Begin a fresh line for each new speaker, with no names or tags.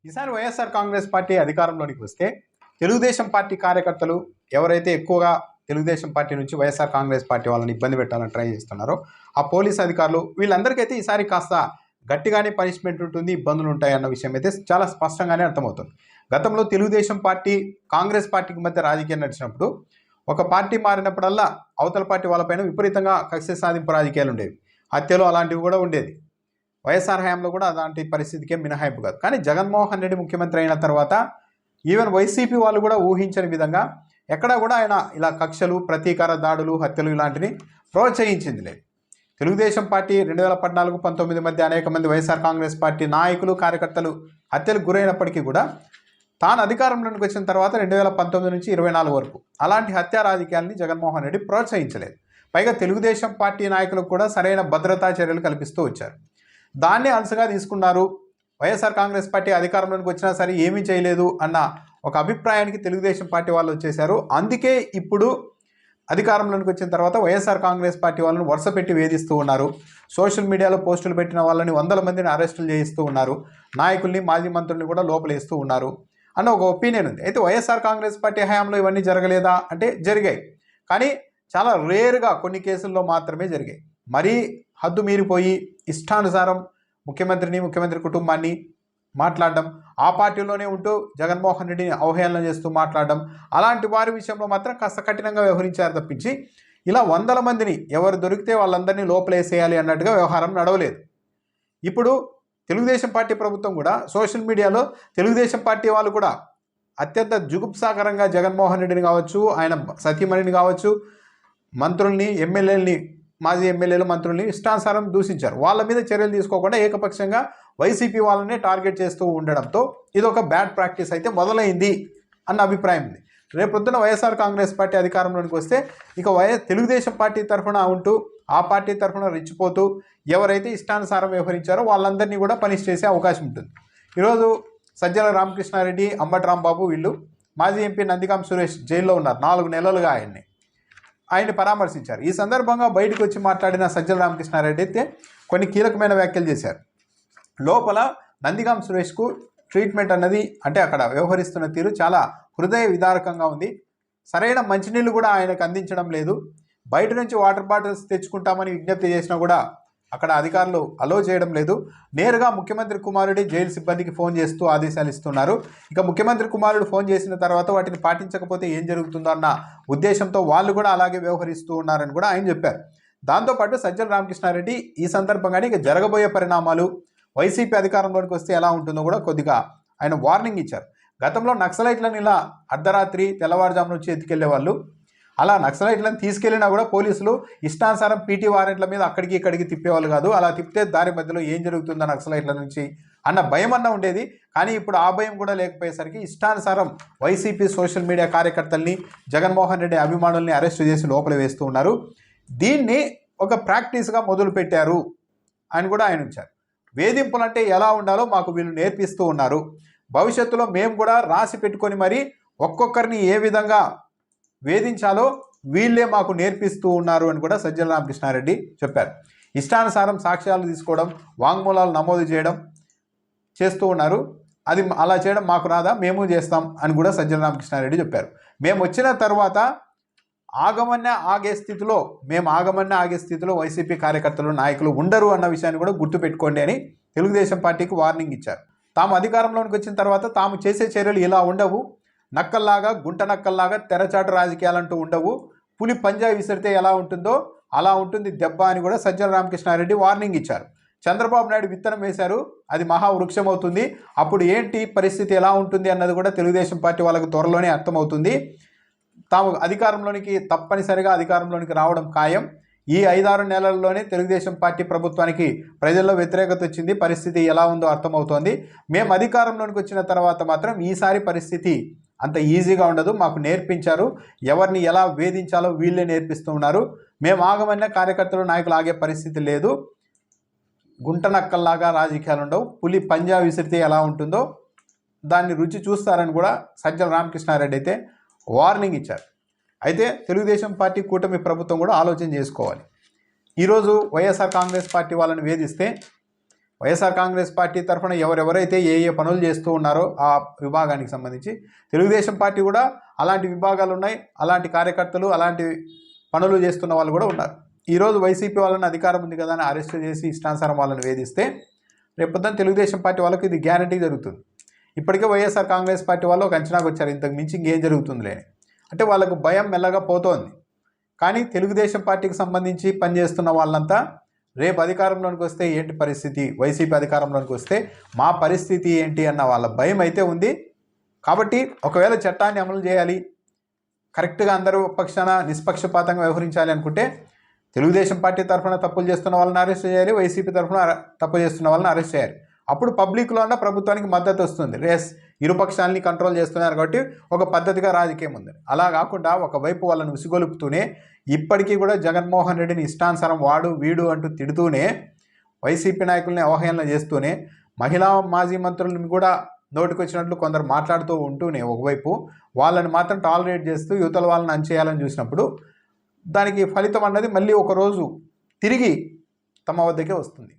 ఈసారి వైఎస్ఆర్ కాంగ్రెస్ పార్టీ అధికారంలోనికి వస్తే తెలుగుదేశం పార్టీ కార్యకర్తలు ఎవరైతే ఎక్కువగా తెలుగుదేశం పార్టీ నుంచి వైఎస్ఆర్ కాంగ్రెస్ పార్టీ వాళ్ళని ఇబ్బంది పెట్టాలని ట్రై చేస్తున్నారో ఆ పోలీస్ అధికారులు వీళ్ళందరికైతే ఈసారి కాస్త గట్టిగానే పనిష్మెంట్ ఉంటుంది, ఇబ్బందులు ఉంటాయి అన్న విషయం అయితే చాలా స్పష్టంగానే అర్థమవుతుంది. గతంలో తెలుగుదేశం పార్టీ కాంగ్రెస్ పార్టీకి మధ్య రాజకీయం నడిచినప్పుడు ఒక పార్టీ మారినప్పుడల్లా అవతల పార్టీ వాళ్ళపైన విపరీతంగా కక్ష సాధింపు రాజకీయాలు ఉండేవి, హత్యలు అలాంటివి కూడా ఉండేది. వైఎస్ఆర్ హయాంలో కూడా అలాంటి పరిస్థితికే మినహాయింపు కాదు. కానీ జగన్మోహన్ రెడ్డి ముఖ్యమంత్రి అయిన తర్వాత ఈవెన్ వైసీపీ వాళ్ళు కూడా ఊహించని విధంగా ఎక్కడా కూడా ఆయన ఇలా కక్షలు, ప్రతీకార దాడులు, హత్యలు ఇలాంటివి ప్రోత్సహించింది లేదు. తెలుగుదేశం పార్టీ 2014-19 మధ్య అనేక మంది వైఎస్ఆర్ కాంగ్రెస్ పార్టీ నాయకులు, కార్యకర్తలు హత్యలకు గురైనప్పటికీ కూడా తాను అధికారంలోకి వచ్చిన తర్వాత 2019 నుంచి 24 వరకు అలాంటి హత్యా రాజకీయాల్ని జగన్మోహన్ రెడ్డి ప్రోత్సహించలేదు. పైగా తెలుగుదేశం పార్టీ నాయకులకు కూడా సరైన భద్రతా చర్యలు కల్పిస్తూ వచ్చారు. దాన్నే అలసగా తీసుకున్నారు. వైఎస్ఆర్ కాంగ్రెస్ పార్టీ అధికారంలోకి వచ్చినా సరే ఏమీ చేయలేదు అన్న ఒక అభిప్రాయానికి తెలుగుదేశం పార్టీ వాళ్ళు వచ్చేశారు. అందుకే ఇప్పుడు అధికారంలోకి వచ్చిన తర్వాత వైఎస్ఆర్ కాంగ్రెస్ పార్టీ వాళ్ళని వరుస పెట్టి వేధిస్తూ ఉన్నారు. సోషల్ మీడియాలో పోస్టులు పెట్టిన వాళ్ళని 100 మందిని అరెస్టులు చేయిస్తూ ఉన్నారు. నాయకుల్ని, మాజీ మంత్రుల్ని కూడా లోపలేస్తూ ఉన్నారు అన్న ఒక ఒపీనియన్ ఉంది. అయితే వైఎస్ఆర్ కాంగ్రెస్ పార్టీ హయాంలో ఇవన్నీ జరగలేదా అంటే జరిగాయి. కానీ చాలా రేరుగా కొన్ని కేసుల్లో మాత్రమే జరిగాయి. మరీ హద్దు మీరిపోయి ఇష్టానుసారం ముఖ్యమంత్రిని, ముఖ్యమంత్రి కుటుంబాన్ని మాట్లాడడం, ఆ పార్టీలోనే ఉంటూ జగన్మోహన్ రెడ్డిని అవహేళన చేస్తూ మాట్లాడడం, అలాంటి వారి విషయంలో మాత్రం కాస్త కఠినంగా వ్యవహరించారు తప్పించి ఇలా 100 మందిని ఎవరు దొరికితే వాళ్ళందరినీ లోపలేసేయాలి అన్నట్టుగా వ్యవహారం నడవలేదు. ఇప్పుడు తెలుగుదేశం పార్టీ ప్రభుత్వం కూడా సోషల్ మీడియాలో తెలుగుదేశం పార్టీ వాళ్ళు కూడా అత్యంత జుగుప్సాకరంగా జగన్మోహన్ రెడ్డిని కావచ్చు, ఆయన సతీమణిని కావచ్చు, మంత్రుల్ని, ఎమ్మెల్యేలని, మాజీ ఎమ్మెల్యేలు, మంత్రుల్ని ఇష్టానుసారం దూషించారు. వాళ్ళ మీద చర్యలు తీసుకోకుండా ఏకపక్షంగా వైసీపీ వాళ్ళనే టార్గెట్ చేస్తూ ఉండడంతో ఇది ఒక బ్యాడ్ ప్రాక్టీస్ అయితే మొదలైంది అన్న అభిప్రాయం ఉంది. రేపొద్దున వైఎస్ఆర్ కాంగ్రెస్ పార్టీ అధికారంలోకి వస్తే ఇక తెలుగుదేశం పార్టీ తరఫున ఉంటూ ఆ పార్టీ తరఫున రెచ్చిపోతూ ఎవరైతే ఇష్టానుసారం వ్యవహరించారో వాళ్ళందరినీ కూడా పనిష్ చేసే అవకాశం ఉంటుంది. ఈరోజు సజ్జల రామకృష్ణారెడ్డి, అంబటి రాంబాబు వీళ్ళు మాజీ ఎంపీ నందిగాం సురేష్ జైల్లో ఉన్నారు. 4 నెలలుగా ఆయన్ని పరామర్శించారు. ఈ సందర్భంగా బయటకు వచ్చి మాట్లాడిన సజ్జల రామకృష్ణారెడ్డి అయితే కొన్ని కీలకమైన వ్యాఖ్యలు చేశారు. లోపల నందిగాం సురేష్కు ట్రీట్మెంట్ అన్నది అంటే అక్కడ వ్యవహరిస్తున్న తీరు చాలా హృదయ విదారకంగా ఉంది. సరైన మంచినీళ్ళు కూడా ఆయనకు అందించడం లేదు. బయట నుంచి వాటర్ బాటిల్స్ తెచ్చుకుంటామని విజ్ఞప్తి చేసినా కూడా అక్కడ అధికారులు అలో చేయడం లేదు. నేరుగా ముఖ్యమంత్రి కుమారుడి జైలు సిబ్బందికి ఫోన్ చేస్తూ ఆదేశాలు ఇస్తున్నారు. ఇక ముఖ్యమంత్రి కుమారుడు ఫోన్ చేసిన తర్వాత వాటిని పాటించకపోతే ఏం జరుగుతుందో అన్న ఉద్దేశంతో వాళ్ళు కూడా అలాగే వ్యవహరిస్తూ ఉన్నారని కూడా ఆయన చెప్పారు. దాంతోపాటు సజ్జల రామకృష్ణారెడ్డి ఈ సందర్భంగానే ఇక జరగబోయే పరిణామాలు, వైసీపీ అధికారంలోకి వస్తే ఎలా ఉంటుందో కూడా కొద్దిగా ఆయన వార్నింగ్ ఇచ్చారు. గతంలో నక్సలైట్లను ఇలా అర్ధరాత్రి, తెల్లవారుజాము నుంచి ఎత్తుకెళ్లే వాళ్ళు, అలా నక్సలైట్లను తీసుకెళ్లినా కూడా పోలీసులు ఇష్టానుసారం పీటీ వారెంట్ల మీద అక్కడికి ఇక్కడికి తిప్పేవాళ్ళు కాదు. అలా తిప్పితే దారి మధ్యలో ఏం జరుగుతుందో నక్సలైట్ల నుంచి అన్న భయం అన్న ఉండేది. కానీ ఇప్పుడు ఆ భయం కూడా లేకపోయేసరికి ఇష్టానుసారం వైసీపీ సోషల్ మీడియా కార్యకర్తల్ని, జగన్మోహన్ రెడ్డి అభిమానుల్ని అరెస్టు చేసి లోపల వేస్తూ ఉన్నారు. దీన్ని ఒక ప్రాక్టీస్గా మొదలుపెట్టారు అని కూడా ఆయన ఉంచారు. వేధింపులు అంటే ఎలా ఉండాలో మాకు వీళ్ళు నేర్పిస్తూ ఉన్నారు. భవిష్యత్తులో మేము కూడా రాసి పెట్టుకొని మరి ఒక్కొక్కరిని ఏ విధంగా వేధించాలో వీళ్ళే మాకు నేర్పిస్తూ ఉన్నారు అని కూడా సజ్జల రామకృష్ణారెడ్డి చెప్పారు. ఇష్టానుసారం సాక్ష్యాలు తీసుకోవడం, వాంగ్మూలాలు నమోదు చేయడం చేస్తూ ఉన్నారు. అది అలా చేయడం మాకు రాదా, మేము చేస్తాం అని కూడా సజ్జల రామకృష్ణారెడ్డి చెప్పారు. మేము వచ్చిన తర్వాత ఆగమన్నా ఆగే స్థితిలో వైసీపీ కార్యకర్తలు, నాయకులు ఉండరు అన్న విషయాన్ని కూడా గుర్తుపెట్టుకోండి అని తెలుగుదేశం పార్టీకి వార్నింగ్ ఇచ్చారు. తాము అధికారంలోకి వచ్చిన తర్వాత తాము చేసే చర్యలు ఇలా ఉండవు, నక్కల్లాగా, గుంట నక్కల్లాగా తెరచాటు రాజకీయాలంటూ ఉండవు, పులి పంజా విసిరితే ఎలా ఉంటుందో అలా ఉంటుంది దెబ్బ అని కూడా సజ్జల రామకృష్ణారెడ్డి వార్నింగ్ ఇచ్చారు. చంద్రబాబు నాయుడు విత్తనం వేశారు, అది మహావృక్షం అవుతుంది. అప్పుడు ఏంటి పరిస్థితి ఎలా ఉంటుంది అన్నది కూడా తెలుగుదేశం పార్టీ వాళ్ళకు త్వరలోనే అర్థమవుతుంది. తాము తప్పనిసరిగా అధికారంలోనికి రావడం ఖాయం. ఈ 5-6 నెలల్లోనే తెలుగుదేశం పార్టీ ప్రభుత్వానికి ప్రజల్లో వ్యతిరేకత వచ్చింది. పరిస్థితి ఎలా ఉందో అర్థమవుతోంది. మేము అధికారంలోనికి వచ్చిన తర్వాత మాత్రం ఈసారి పరిస్థితి అంత ఈజీగా ఉండదు. మాకు నేర్పించారు, ఎవరిని ఎలా వేధించాలో వీళ్ళే నేర్పిస్తూ ఉన్నారు. మేము ఆగమన్న కార్యకర్తలు, నాయకులు ఆగే పరిస్థితి లేదు. గుంట నక్కల్లాగా రాజకీయాలు ఉండవు, పులి పంజా విసిరితే ఎలా ఉంటుందో దాన్ని రుచి చూస్తారని కూడా సజ్జల రామకృష్ణారెడ్డి అయితే వార్నింగ్ ఇచ్చారు. అయితే తెలుగుదేశం పార్టీ, కూటమి ప్రభుత్వం కూడా ఆలోచన చేసుకోవాలి. ఈరోజు వైఎస్ఆర్ కాంగ్రెస్ పార్టీ వాళ్ళని వేధిస్తే వైఎస్ఆర్ కాంగ్రెస్ పార్టీ తరఫున ఎవరెవరైతే ఏ ఏ పనులు చేస్తూ ఉన్నారో ఆ విభాగానికి సంబంధించి తెలుగుదేశం పార్టీ కూడా అలాంటి విభాగాలు ఉన్నాయి, అలాంటి కార్యకర్తలు అలాంటి పనులు చేస్తున్న వాళ్ళు కూడా ఉన్నారు. ఈరోజు వైసీపీ వాళ్ళని అధికారం ఉంది కదా అని అరెస్ట్ చేసి ఇష్టానుసారం వాళ్ళని వేధిస్తే రేపొద్దున తెలుగుదేశం పార్టీ వాళ్ళకి ఇది గ్యారంటీ జరుగుతుంది. ఇప్పటికే వైఎస్ఆర్ కాంగ్రెస్ పార్టీ వాళ్ళు ఒక అంచనాకు వచ్చారు, ఇంతకు మించి ఇంకేం జరుగుతుంది లేని. అంటే వాళ్ళకు భయం మెల్లగా పోతోంది. కానీ తెలుగుదేశం పార్టీకి సంబంధించి పనిచేస్తున్న వాళ్ళంతా రేపు అధికారంలోనికి వస్తే ఏంటి పరిస్థితి, వైసీపీ అధికారంలోనికి వస్తే మా పరిస్థితి ఏంటి అన్న వాళ్ళ భయం అయితే ఉంది. కాబట్టి ఒకవేళ చట్టాన్ని అమలు చేయాలి, కరెక్ట్గా అందరూ పక్షాన నిష్పక్షపాతంగా వ్యవహరించాలి అనుకుంటే తెలుగుదేశం పార్టీ తరఫున తప్పులు చేస్తున్న వాళ్ళని అరెస్ట్ చేయాలి, వైసీపీ తరఫున తప్పు చేస్తున్న వాళ్ళని అరెస్ట్ చేయాలి. అప్పుడు పబ్లిక్లో అన్న ప్రభుత్వానికి మద్దతు వస్తుంది. ఇరుపక్షాలని కంట్రోల్ చేస్తున్నారు కాబట్టి ఒక పద్ధతిగా రాజకీయం ఉంది. అలా కాకుండా ఒకవైపు వాళ్ళని ఉసిగొలుపుతూనే ఇప్పటికీ కూడా జగన్మోహన్ రెడ్డిని ఇష్టానుసారం వాడు వీడు అంటూ తిడుతూనే వైసీపీ నాయకుల్ని అవహేళన చేస్తూనే మహిళా మాజీ మంత్రులను కూడా నోటికొచ్చినట్లు కొందరు మాట్లాడుతూ ఉంటూనే ఒకవైపు వాళ్ళని మాత్రం టాలరేట్ చేస్తూ యువతల వాళ్ళని అంచేయాలని చూసినప్పుడు దానికి ఫలితం అన్నది మళ్ళీ ఒకరోజు తిరిగి తమ వద్దకే వస్తుంది.